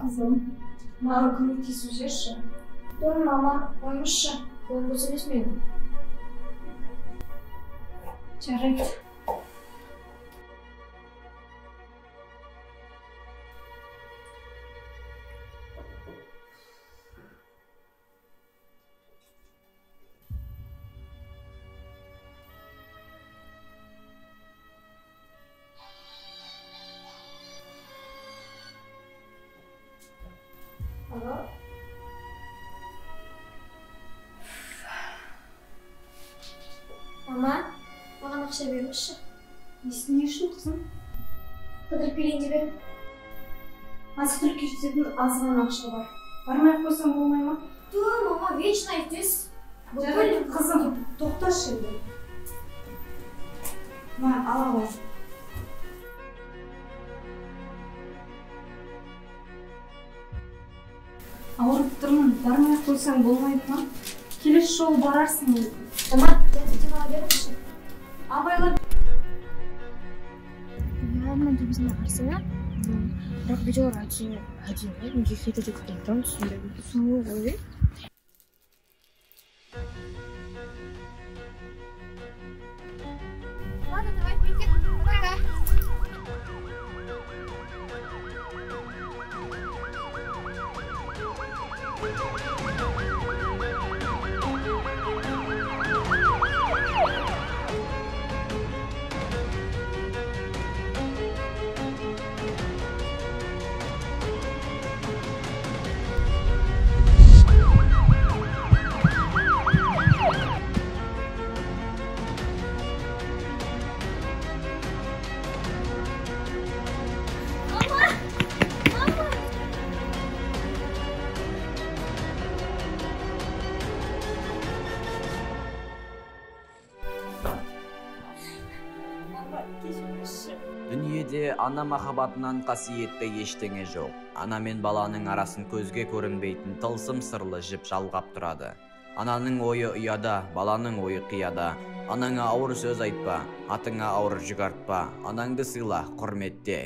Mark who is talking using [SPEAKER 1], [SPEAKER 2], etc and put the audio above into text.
[SPEAKER 1] Kızım, bana kuru keseceksin. Dur mama, koymuşsun. Ben bu seni etmedim. Çarek. Alo. Mama, bana akşam vermişsin.
[SPEAKER 2] Ne işin kızım?
[SPEAKER 1] Kıdırıp geleyince benim.
[SPEAKER 2] Azıcık Türkiye'de azman akşam var. Barmaya koysam olmay mı?
[SPEAKER 1] Dur mama, вечно aytız.
[SPEAKER 2] Жарайды, kızım. To'xta şimdi. Ben alamam. Ağırıp durman, barmaya koysam olmaydı mı? Келесі жолы барарсың.
[SPEAKER 1] Mama, sen verir misin?
[SPEAKER 2] Абайлап.
[SPEAKER 3] Реально біздің арсена бірақ видеолар әдейі неге кетеді деп айтамын түсінбедім. Сол ғой.
[SPEAKER 1] Ладно, давай, пойдем. Пока.
[SPEAKER 4] Дүниеде ана махаббатынан қасиетті ештеңе жоқ. Ана мен баланың арасын көзге көрінбейтін тылсым сырлы жіп жалғап тұрады. Ананың ойы ұяда, баланың ойы қияда. Анаңа ауыр сөз айтпа, атыңа ауыр жүк артпа. Анаңды сыйла, құрметте.